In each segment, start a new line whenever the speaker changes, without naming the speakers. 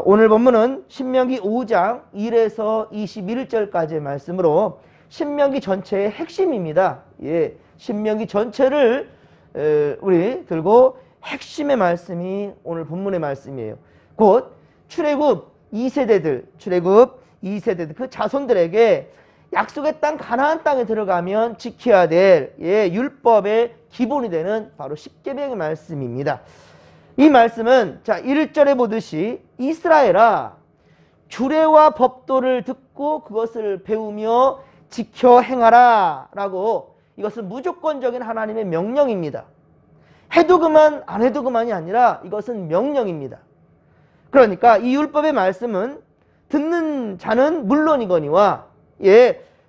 오늘 본문은 신명기 5장 1에서 21절까지의 말씀으로 신명기 전체의 핵심입니다. 예, 신명기 전체를 우리 들고 핵심의 말씀이 오늘 본문의 말씀이에요. 곧 출애굽 2세대들 그 자손들에게 약속의 땅 가나안 땅에 들어가면 지켜야 될 율법의 기본이 되는 바로 십계명의 말씀입니다. 이 말씀은 자 1절에 보듯이 이스라엘아 규례와 법도를 듣고 그것을 배우며 지켜 행하라 라고, 이것은 무조건적인 하나님의 명령입니다. 해도 그만 안 해도 그만이 아니라 이것은 명령입니다. 그러니까 이 율법의 말씀은 듣는 자는 물론이거니와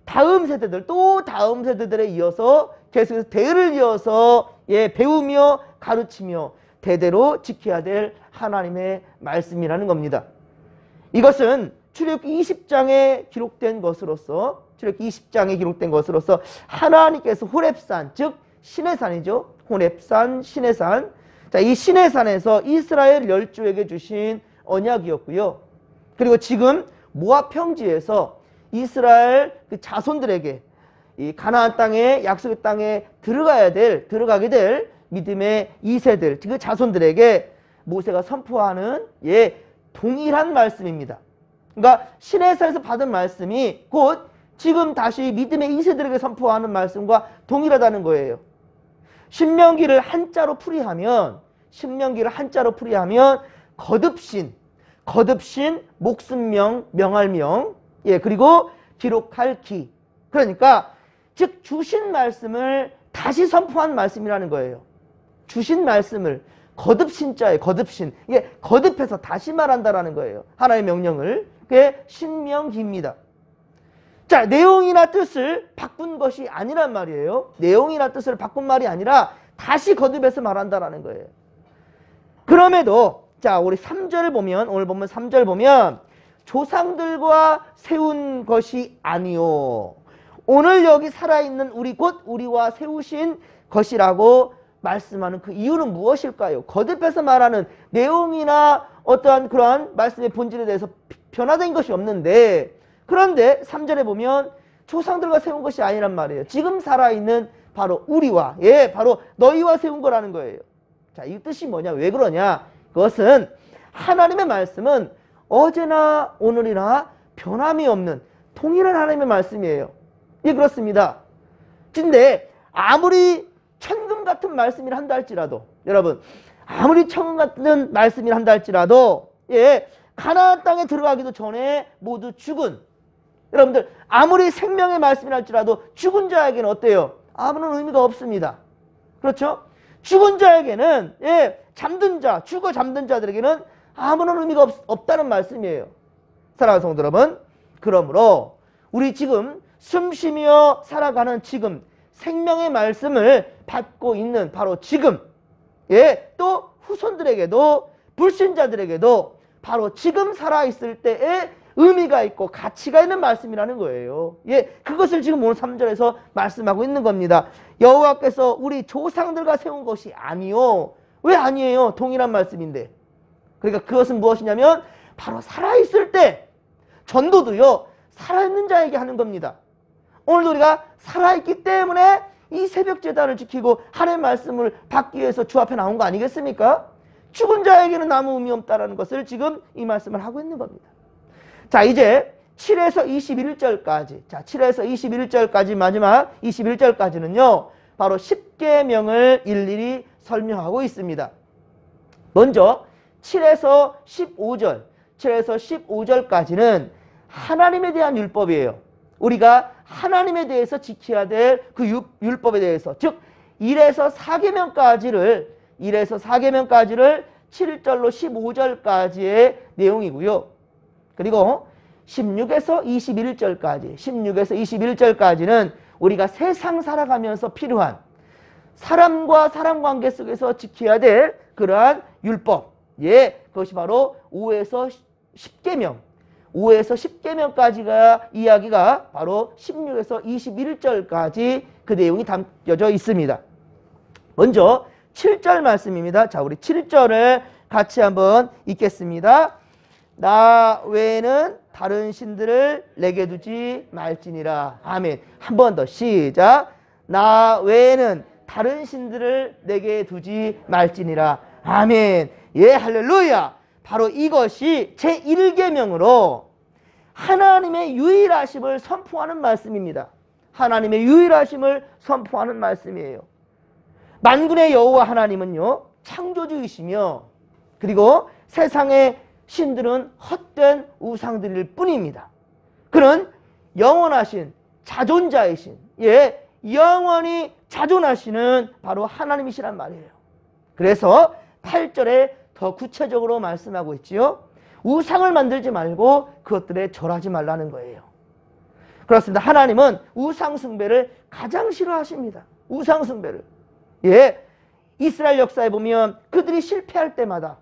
다음 세대들 또 다음 세대들에 이어서 계속해서 대를 이어서 배우며 가르치며 대대로 지켜야 될 하나님의 말씀이라는 겁니다. 이것은 출애굽기 20장에 기록된 것으로서 하나님께서 호렙산, 즉 시내산이죠. 호렙산, 시내산. 자, 이 시내산에서 이스라엘 열조에게 주신 언약이었고요. 그리고 지금 모압 평지에서 이스라엘 그 자손들에게 이 가나안 땅에, 약속의 땅에 들어가게 될 믿음의 2세들, 그 자손들에게 모세가 선포하는 동일한 말씀입니다. 그러니까 시내산에서 받은 말씀이 곧 지금 다시 믿음의 2세들에게 선포하는 말씀과 동일하다는 거예요. 신명기를 한자로 풀이하면 거듭신, 목숨명, 명할명, 그리고 기록할 기. 그러니까 즉 주신 말씀을 다시 선포한 말씀이라는 거예요. 주신 말씀을 거듭신자에 거듭신, 이게 거듭해서 다시 말한다라는 거예요. 하나의 명령을. 그게 신명기입니다. 자, 내용이나 뜻을 바꾼 것이 아니란 말이에요. 내용이나 뜻을 바꾼 말이 아니라 다시 거듭해서 말한다라는 거예요. 그럼에도 자, 우리 3절 보면, 오늘 보면 3절 보면 조상들과 세운 것이 아니요 오늘 여기 살아있는 우리 곧 우리와 세우신 것이라고 말씀하는 그 이유는 무엇일까요? 거듭해서 말하는 내용이나 어떠한 그러한 말씀의 본질에 대해서 변화된 것이 없는데, 그런데 3절에 보면 조상들과 세운 것이 아니란 말이에요. 지금 살아있는 바로 우리와, 바로 너희와 세운 거라는 거예요. 자, 이 뜻이 뭐냐? 왜 그러냐? 그것은 하나님의 말씀은 어제나 오늘이나 변함이 없는 동일한 하나님의 말씀이에요. 그렇습니다. 근데 아무리 천금 같은 말씀이라 한다 할지라도, 여러분, 아무리 천금 같은 말씀이라 한다 할지라도, 가나안 땅에 들어가기도 전에 모두 죽은, 여러분들, 아무리 생명의 말씀이라 할지라도 죽은 자에게는 어때요? 아무런 의미가 없습니다. 그렇죠? 죽은 자에게는, 잠든 자, 죽어 잠든 자들에게는 아무런 의미가 없다는 말씀이에요. 사랑하는 성도 여러분, 그러므로 우리 지금 숨쉬며 살아가는 지금 생명의 말씀을 받고 있는 바로 지금, 또 후손들에게도 불신자들에게도 바로 지금 살아있을 때에 의미가 있고 가치가 있는 말씀이라는 거예요. 그것을 지금 오늘 3절에서 말씀하고 있는 겁니다. 여호와께서 우리 조상들과 세운 것이 아니요. 왜 아니에요? 동일한 말씀인데. 그러니까 그것은 무엇이냐면 바로 살아있을 때, 전도도요 살아있는 자에게 하는 겁니다. 오늘도 우리가 살아있기 때문에 이 새벽 제단을 지키고 하나님의 말씀을 받기 위해서 주 앞에 나온 거 아니겠습니까? 죽은 자에게는 아무 의미 없다는 것을 지금 이 말씀을 하고 있는 겁니다. 자, 이제 7에서 21절까지, 자, 7에서 21절까지, 마지막 21절까지는요 바로 십계명을 일일이 설명하고 있습니다. 먼저 7에서 15절까지는 하나님에 대한 율법이에요. 우리가 하나님에 대해서 지켜야 될 그 율법에 대해서, 즉 1에서 4계명까지를 7절로 15절까지의 내용이고요. 그리고 16에서 21절까지는 우리가 세상 살아가면서 필요한 사람과 사람 관계 속에서 지켜야 될 그러한 율법, 그것이 바로 5에서 10계명, 5에서 10계명까지가 이야기가 바로 16에서 21절까지 그 내용이 담겨져 있습니다. 먼저 7절 말씀입니다. 자, 우리 7절을 같이 한번 읽겠습니다. 나 외에는 다른 신들을 내게 두지 말지니라. 아멘. 한 번 더 시작. 나 외에는 다른 신들을 내게 두지 말지니라. 아멘. 예, 할렐루야. 바로 이것이 제1계명으로 하나님의 유일하심을 선포하는 말씀입니다. 하나님의 유일하심을 선포하는 말씀이에요. 만군의 여호와 하나님은요, 창조주이시며, 그리고 세상의 신들은 헛된 우상들일 뿐입니다. 그는 영원하신 자존자이신, 예, 영원히 자존하시는 바로 하나님이시란 말이에요. 그래서 8절에 더 구체적으로 말씀하고 있지요. 우상을 만들지 말고 그것들에 절하지 말라는 거예요. 그렇습니다. 하나님은 우상 숭배를 가장 싫어하십니다. 우상 숭배를. 예, 이스라엘 역사에 보면 그들이 실패할 때마다,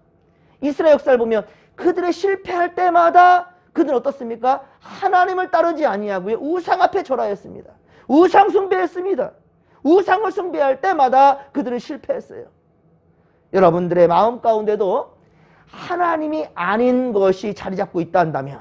이스라엘 역사를 보면 그들의 실패할 때마다 그들은 어떻습니까? 하나님을 따르지 아니하고요, 우상 앞에 절하였습니다. 우상 숭배했습니다. 우상을 숭배할 때마다 그들은 실패했어요. 여러분들의 마음 가운데도 하나님이 아닌 것이 자리 잡고 있다 한다면,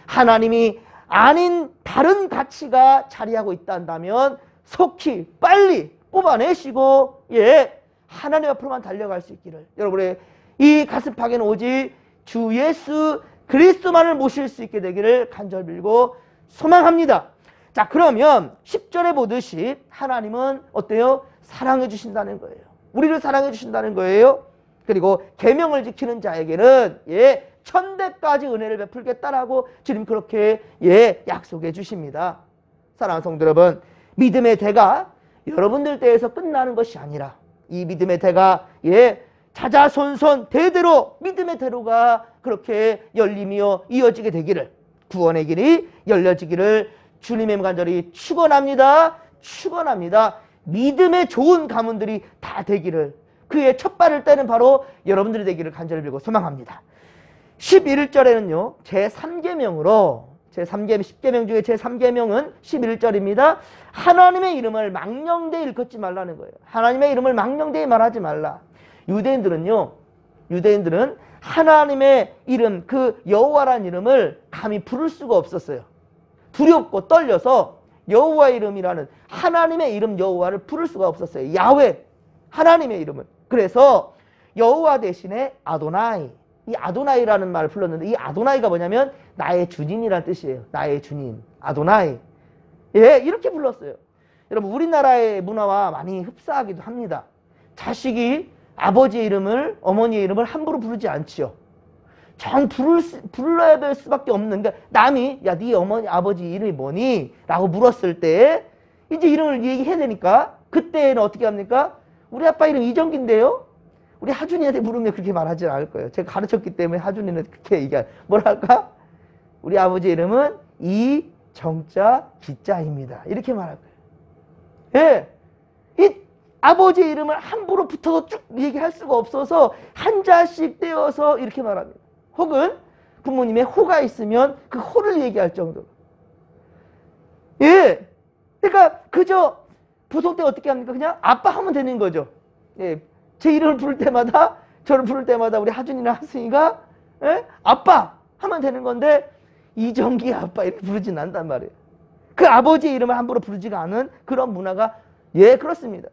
하나님이 아닌 다른 가치가 자리하고 있다 한다면 속히 빨리 뽑아내시고, 예, 하나님 앞으로만 달려갈 수 있기를, 여러분의 이 가슴팍에는 오직 주 예수 그리스도만을 모실 수 있게 되기를 간절히 빌고 소망합니다. 자, 그러면 10절에 보듯이 하나님은 어때요? 사랑해 주신다는 거예요. 우리를 사랑해 주신다는 거예요. 그리고 계명을 지키는 자에게는, 예, 천대까지 은혜를 베풀겠다라고 주님 그렇게, 예, 약속해 주십니다. 사랑하는 성도 여러분, 믿음의 대가 여러분들 때에서 끝나는 것이 아니라 이 믿음의 대가, 예, 자자손손 대대로 믿음의 대로가 그렇게 열리며 이어지게 되기를, 구원의 길이 열려지기를 주님의 간절히 축원합니다. 축원합니다. 믿음의 좋은 가문들이 다 되기를, 그의 첫 발을 떼는 바로 여러분들이 되기를 간절히 빌고 소망합니다. 11절에는요, 제3계명으로, 제3계명, 10계명 중에 제3계명은 11절입니다. 하나님의 이름을 망령되이 일컫지 말라는 거예요. 하나님의 이름을 망령되이 말하지 말라. 유대인들은 하나님의 이름, 그 여호와라는 이름을 감히 부를 수가 없었어요. 두렵고 떨려서 여호와의 이름이라는 하나님의 이름 여호와를 부를 수가 없었어요. 야훼, 하나님의 이름을. 그래서 여호와 대신에 아도나이, 이 아도나이라는 말을 불렀는데, 이 아도나이가 뭐냐면 나의 주님이라는 뜻이에요. 나의 주님, 아도나이. 예, 이렇게 불렀어요. 여러분, 우리나라의 문화와 많이 흡사하기도 합니다. 자식이 아버지의 이름을, 어머니의 이름을 함부로 부르지 않지요. 정 불러야 될 수밖에 없는, 그러니까 남이 야, 네 어머니 아버지 이름이 뭐니? 라고 물었을 때 이제 이름을 얘기해야 되니까 그때는 어떻게 합니까? 우리 아빠 이름 이정기인데요? 우리 하준이한테 물으면 그렇게 말하지 않을 거예요. 제가 가르쳤기 때문에 하준이는 그렇게 얘기할, 뭐랄까? 우리 아버지 이름은 이정자 기자입니다. 이렇게 말할 거예요. 예. 이 아버지의 이름을 함부로 붙어서 쭉 얘기할 수가 없어서 한자씩 떼어서 이렇게 말합니다. 혹은 부모님의 호가 있으면 그 호를 얘기할 정도로. 예. 그러니까 그저 보통 때 어떻게 합니까? 그냥 아빠 하면 되는 거죠. 예. 제 이름을 부를 때마다, 저를 부를 때마다 우리 하준이나 하승이가, 예? 아빠 하면 되는 건데 이정기 아빠 이렇게 부르진 않단 말이에요. 그 아버지의 이름을 함부로 부르지가 않은 그런 문화가, 예, 그렇습니다.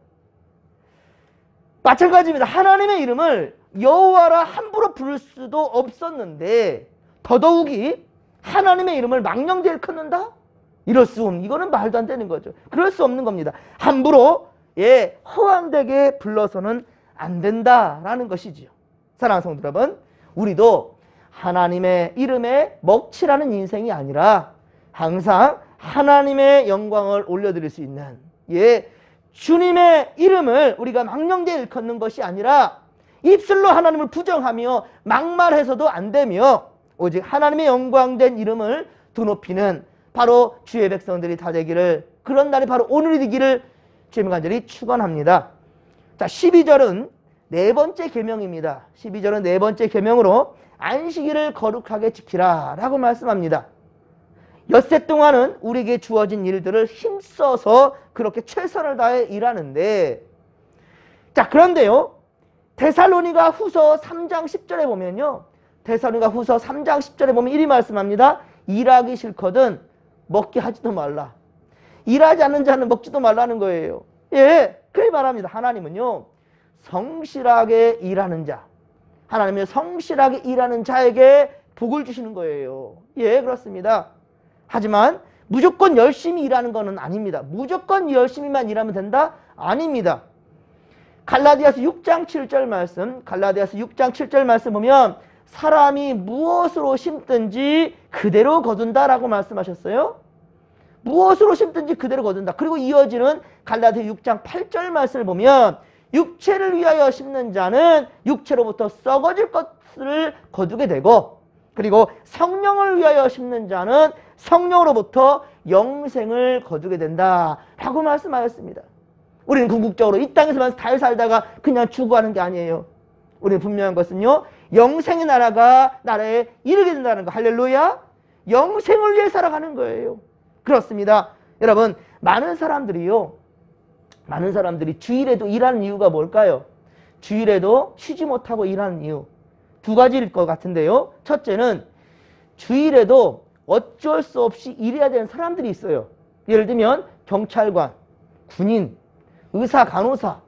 마찬가지입니다. 하나님의 이름을 여호와라 함부로 부를 수도 없었는데 더더욱이 하나님의 이름을 망령되이 일컫는다? 이럴 수 없는, 이거는 말도 안 되는 거죠. 그럴 수 없는 겁니다. 함부로, 예, 허황되게 불러서는 안 된다라는 것이지요. 사랑하는 성도 여러분, 우리도 하나님의 이름에 먹칠하는 인생이 아니라 항상 하나님의 영광을 올려드릴 수 있는, 예, 주님의 이름을 우리가 망령되이 일컫는 것이 아니라 입술로 하나님을 부정하며 막말해서도 안 되며 오직 하나님의 영광된 이름을 두높이는 바로 주의 백성들이 다 되기를, 그런 날이 바로 오늘이 되기를 주님 간절히 축원합니다. 자, 12절은 네 번째 계명입니다. 12절은 네 번째 계명으로 안식일을 거룩하게 지키라 라고 말씀합니다. 엿새 동안은 우리에게 주어진 일들을 힘써서 그렇게 최선을 다해 일하는데, 자, 그런데요, 데살로니가 후서 3장 10절에 보면요, 데살로니가 후서 3장 10절에 보면 이리 말씀합니다. 일하기 싫거든 먹게 하지도 말라. 일하지 않는 자는 먹지도 말라는 거예요. 예, 그렇게 말합니다. 하나님은요, 성실하게 일하는 자, 하나님은 성실하게 일하는 자에게 복을 주시는 거예요. 예, 그렇습니다. 하지만 무조건 열심히 일하는 것은 아닙니다. 무조건 열심히만 일하면 된다? 아닙니다. 갈라디아서 6장 7절 말씀, 갈라디아서 6장 7절 말씀 보면 사람이 무엇으로 심든지 그대로 거둔다라고 말씀하셨어요. 무엇으로 심든지 그대로 거둔다. 그리고 이어지는 갈라디아 6장 8절 말씀을 보면 육체를 위하여 심는 자는 육체로부터 썩어질 것을 거두게 되고, 그리고 성령을 위하여 심는 자는 성령으로부터 영생을 거두게 된다라고 말씀하셨습니다. 우리는 궁극적으로 이 땅에서만 잘 살다가 그냥 죽어가는 게 아니에요. 우리는 분명한 것은요, 영생의 나라에 이르게 된다는 거. 할렐루야. 영생을 위해 살아가는 거예요. 그렇습니다. 여러분, 많은 사람들이 주일에도 일하는 이유가 뭘까요? 주일에도 쉬지 못하고 일하는 이유 두 가지일 것 같은데요. 첫째는 주일에도 어쩔 수 없이 일해야 되는 사람들이 있어요. 예를 들면 경찰관, 군인, 의사, 간호사,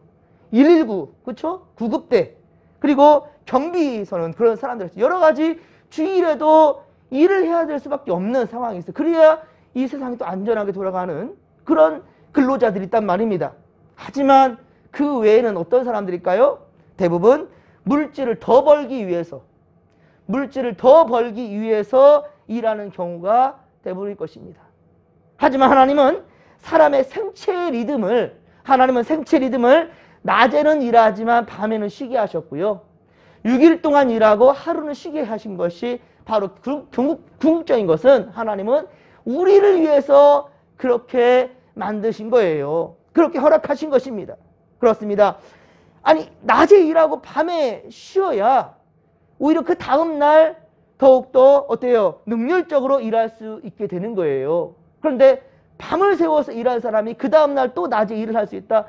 119, 그렇죠? 구급대, 그리고 경비서는 그런 사람들, 여러 가지 주일에도 일을 해야 될 수밖에 없는 상황이 있어요. 그래야 이 세상이 또 안전하게 돌아가는 그런 근로자들이 있단 말입니다. 하지만 그 외에는 어떤 사람들일까요? 대부분 물질을 더 벌기 위해서 일하는 경우가 대부분일 것입니다. 하지만 하나님은 생체 리듬을 낮에는 일하지만 밤에는 쉬게 하셨고요. 6일 동안 일하고 하루는 쉬게 하신 것이 바로 궁극적인 것은 하나님은 우리를 위해서 그렇게 만드신 거예요. 그렇게 허락하신 것입니다. 그렇습니다. 아니, 낮에 일하고 밤에 쉬어야 오히려 그 다음날 더욱더 어때요? 능률적으로 일할 수 있게 되는 거예요. 그런데 밤을 새워서 일할 사람이 그 다음날 또 낮에 일을 할 수 있다?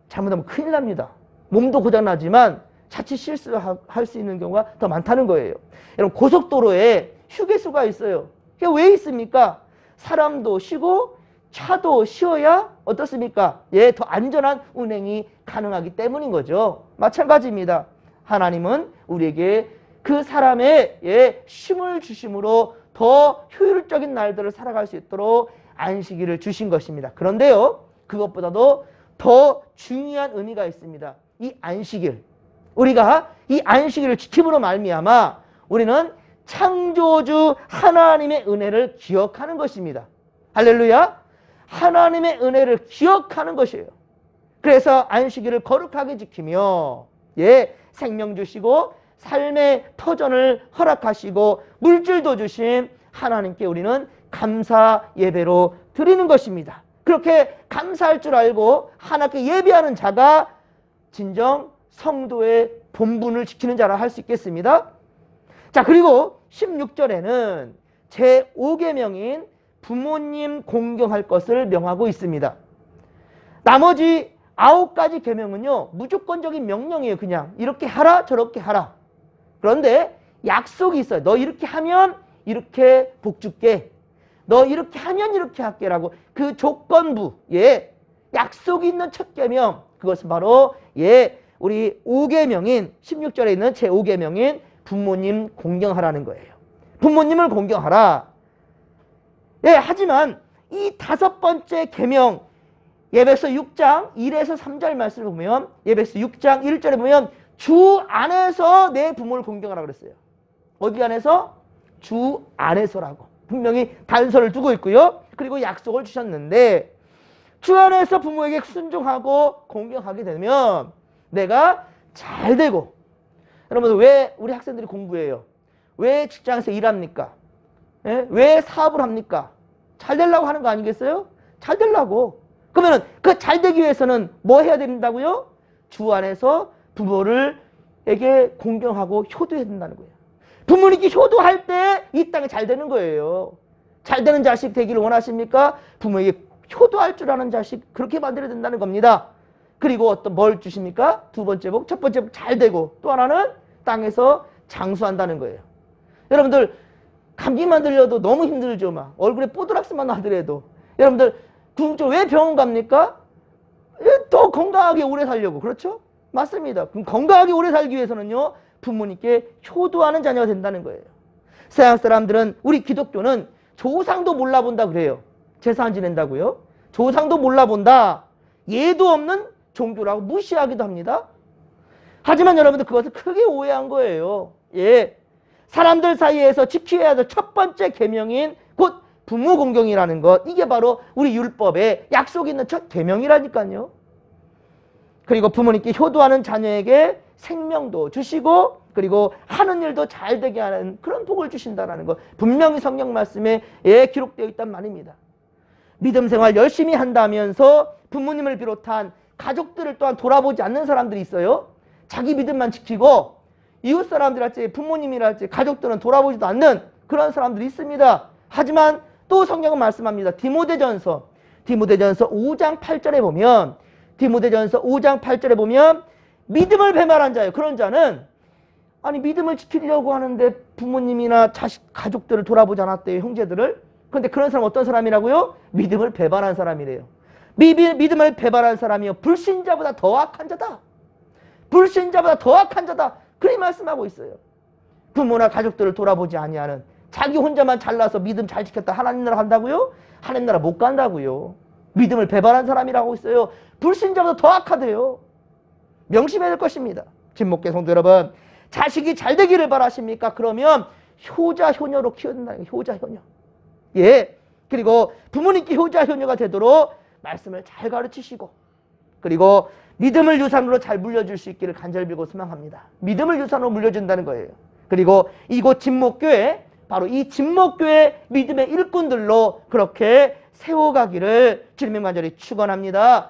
잘못하면 큰일 납니다. 몸도 고장나지만 자칫 실수할 수 있는 경우가 더 많다는 거예요. 여러분, 고속도로에 휴게소가 있어요. 그게 왜 있습니까? 사람도 쉬고 차도 쉬어야 어떻습니까? 예, 더 안전한 운행이 가능하기 때문인 거죠. 마찬가지입니다. 하나님은 우리에게 그 사람의 쉼을 주심으로 더 효율적인 날들을 살아갈 수 있도록 안식일을 주신 것입니다. 그런데요, 그것보다도 더 중요한 의미가 있습니다. 이 안식일, 우리가 이 안식일을 지킴으로 말미암아 우리는 창조주 하나님의 은혜를 기억하는 것입니다. 할렐루야. 하나님의 은혜를 기억하는 것이에요. 그래서 안식일을 거룩하게 지키며 생명 주시고 삶의 터전을 허락하시고 물질도 주신 하나님께 우리는 감사 예배로 드리는 것입니다. 그렇게 감사할 줄 알고 하나님께 예배하는 자가 진정 성도의 본분을 지키는 자라 할 수 있겠습니다. 자, 그리고 16절에는 제5계명인 부모님 공경할 것을 명하고 있습니다. 나머지 9가지 계명은요, 무조건적인 명령이에요. 그냥 이렇게 하라 저렇게 하라. 그런데 약속이 있어요. 너 이렇게 하면 이렇게 복 줄게. 너 이렇게 하면 이렇게 할게라고 그 조건부, 약속이 있는 첫 계명, 그것은 바로 우리 5계명인 16절에 있는 제5계명인 부모님 공경하라는 거예요. 부모님을 공경하라. 하지만 이 5번째 계명, 예배서 6장 1에서 3절 말씀을 보면, 예배서 6장 1절에 보면 주 안에서 내 부모를 공경하라 그랬어요. 어디 안에서? 주 안에서라고 분명히 단서를 두고 있고요. 그리고 약속을 주셨는데, 주 안에서 부모에게 순종하고 공경하게 되면 내가 잘 되고, 여러분, 왜 우리 학생들이 공부해요? 왜 직장에서 일합니까? 왜 사업을 합니까? 잘 되려고 하는 거 아니겠어요? 잘 되려고. 그러면 그 잘 되기 위해서는 뭐 해야 된다고요? 주 안에서 부모에게 공경하고 효도해야 된다는 거예요. 부모님께 효도할 때 이 땅에 잘 되는 거예요. 잘 되는 자식 되기를 원하십니까? 부모에게 효도할 줄 아는 자식, 그렇게 만들어야 된다는 겁니다. 그리고 뭘 주십니까? 두 번째 복, 첫 번째 복 잘 되고, 또 하나는 땅에서 장수한다는 거예요. 여러분들 감기만 들려도 너무 힘들죠. 막 얼굴에 뽀드락스만 나더라도. 여러분들 궁극적으로 왜 병원 갑니까? 더 건강하게 오래 살려고. 그렇죠? 맞습니다. 그럼 건강하게 오래 살기 위해서는요, 부모님께 효도하는 자녀가 된다는 거예요. 서양 사람들은, 우리 기독교는 조상도 몰라본다 그래요. 제사 안 지낸다고요? 조상도 몰라본다. 예도 없는 종교라고 무시하기도 합니다. 하지만 여러분들 그것을 크게 오해한 거예요. 예, 사람들 사이에서 지켜야 될 첫 번째 계명인 곧 부모 공경이라는 것, 이게 바로 우리 율법에 약속이 있는 첫 계명이라니까요. 그리고 부모님께 효도하는 자녀에게 생명도 주시고, 그리고 하는 일도 잘 되게 하는 그런 복을 주신다는 것, 분명히 성경 말씀에 기록되어 있단 말입니다. 믿음 생활 열심히 한다면서 부모님을 비롯한 가족들을 또한 돌아보지 않는 사람들이 있어요. 자기 믿음만 지키고 이웃 사람들할지 부모님이랄지 가족들은 돌아보지도 않는 그런 사람들이 있습니다. 하지만 또 성경은 말씀합니다. 디모데전서 5장 8절에 보면, 디모데전서 5장 8절에 보면 믿음을 배말한 자예요. 그런 자는, 아니 믿음을 지키려고 하는데 부모님이나 자식, 가족들을 돌아보지 않았대요. 형제들을. 그런데 그런 사람 어떤 사람이라고요? 믿음을 배반한 사람이래요. 믿음을 배반한 사람이요, 불신자보다 더 악한 자다. 불신자보다 더 악한 자다. 그렇게 말씀하고 있어요. 부모나 가족들을 돌아보지 아니하는, 자기 혼자만 잘나서 믿음 잘 지켰다 하나님 나라 간다고요? 하나님 나라 못 간다고요. 믿음을 배반한 사람이라고 있어요. 불신자보다 더 악하대요. 명심해야 될 것입니다. 진목계 성도 여러분, 자식이 잘 되기를 바라십니까? 그러면 효자 효녀로 키워야 된다는 거예요. 효자 효녀. 예. 그리고 부모님께 효자 효녀가 되도록 말씀을 잘 가르치시고, 그리고 믿음을 유산으로 잘 물려줄 수 있기를 간절히 빌고 소망합니다. 믿음을 유산으로 물려준다는 거예요. 그리고 이곳 진목교회, 바로 이 진목교회 믿음의 일꾼들로 그렇게 세워가기를 주님의 간절히 축원합니다.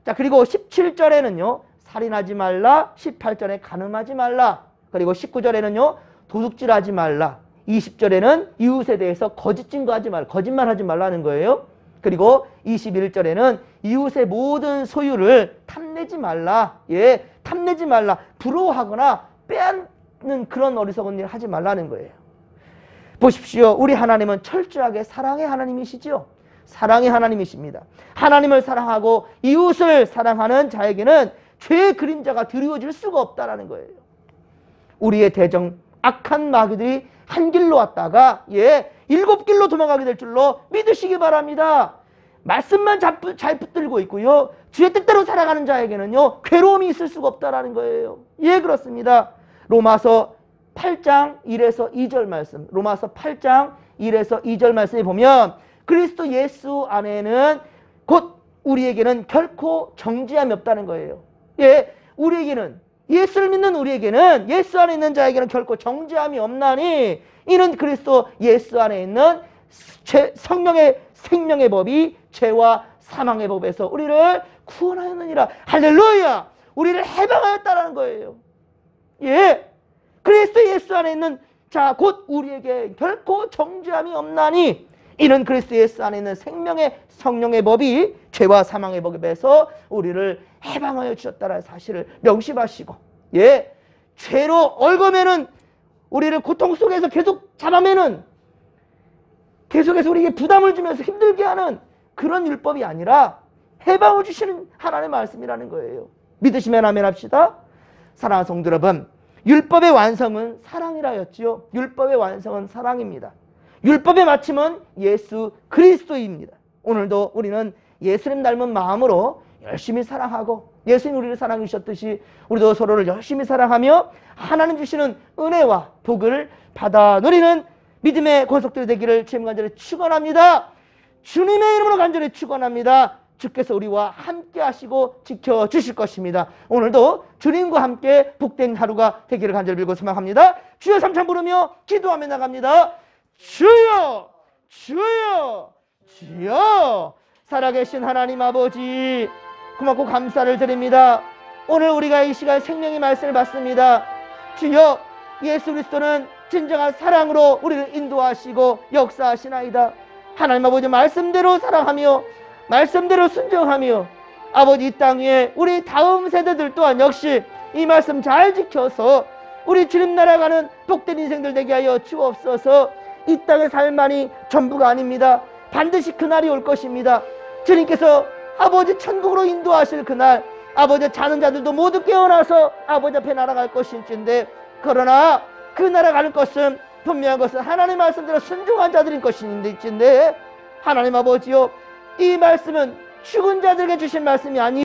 자, 그리고 17절에는요, 살인하지 말라, 18절에 간음하지 말라, 그리고 19절에는요, 도둑질하지 말라, 20절에는 이웃에 대해서 거짓 증거하지 말라, 거짓말하지 말라는 거예요. 그리고 21절에는 이웃의 모든 소유를 탐내지 말라. 예, 탐내지 말라. 부러워하거나 빼앗는 그런 어리석은 일 하지 말라는 거예요. 보십시오. 우리 하나님은 철저하게 사랑의 하나님이시죠. 사랑의 하나님이십니다. 하나님을 사랑하고 이웃을 사랑하는 자에게는 죄의 그림자가 드리워질 수가 없다라는 거예요. 우리의 대적 악한 마귀들이 한 길로 왔다가 7길로 도망가게 될 줄로 믿으시기 바랍니다. 말씀만 잘 붙들고 있고요, 주의 뜻대로 살아가는 자에게는요, 괴로움이 있을 수가 없다라는 거예요. 예, 그렇습니다. 로마서 8장 1에서 2절 말씀, 로마서 8장 1에서 2절 말씀에 보면, 그리스도 예수 안에는 곧 우리에게는 결코 정죄함이 없다는 거예요. 예, 우리에게는, 예수를 믿는 우리에게는, 예수 안에 있는 자에게는 결코 정죄함이 없나니, 이는 그리스도 예수 안에 있는 성령의 생명의 법이 죄와 사망의 법에서 우리를 구원하였느니라. 할렐루야! 우리를 해방하였다라는 거예요. 예, 그리스도 예수 안에 있는 자 곧 우리에게 결코 정죄함이 없나니, 이는 그리스도 예수 안에 있는 생명의 성령의 법이 죄와 사망의 법에서 우리를 해방하여 주셨다라는 사실을 명심하시고, 예, 죄로 얽어매는 우리를 고통 속에서 계속 잡아매는, 계속해서 우리에게 부담을 주면서 힘들게 하는 그런 율법이 아니라 해방을 주시는 하나님의 말씀이라는 거예요. 믿으시면 아멘 합시다. 사랑하는 성도 여러분, 율법의 완성은 사랑이라였지요. 율법의 완성은 사랑입니다. 율법의 마침은 예수 그리스도입니다. 오늘도 우리는 예수님 닮은 마음으로 열심히 사랑하고, 예수님 우리를 사랑해 주셨듯이 우리도 서로를 열심히 사랑하며 하나님 주시는 은혜와 복을 받아 누리는 믿음의 권속들이 되기를 주님 간절히 축원합니다. 주님의 이름으로 간절히 축원합니다. 주께서 우리와 함께 하시고 지켜주실 것입니다. 오늘도 주님과 함께 복된 하루가 되기를 간절히 빌고 소망합니다. 주여 삼창 부르며 기도하며 나갑니다. 주여, 주여, 주여. 살아계신 하나님 아버지, 고맙고 감사를 드립니다. 오늘 우리가 이 시간 생명의 말씀을 받습니다. 주여, 예수 그리스도는 진정한 사랑으로 우리를 인도하시고 역사하시나이다. 하나님 아버지, 말씀대로 사랑하며 말씀대로 순종하며 아버지, 이 땅 위에 우리 다음 세대들 또한 역시 이 말씀 잘 지켜서 우리 주님 나라 가는 복된 인생들 되게 하여 주옵소서. 이 땅의 삶만이 전부가 아닙니다. 반드시 그날이 올 것입니다. 주님께서 아버지 천국으로 인도하실 그날, 아버지 자는 자들도 모두 깨어나서 아버지 앞에 날아갈 것일진데, 그러나 그 날아갈 것은 분명한 것은 하나님 말씀대로 순종한 자들인 것인데, 하나님 아버지요, 이 말씀은 죽은 자들에게 주신 말씀이 아니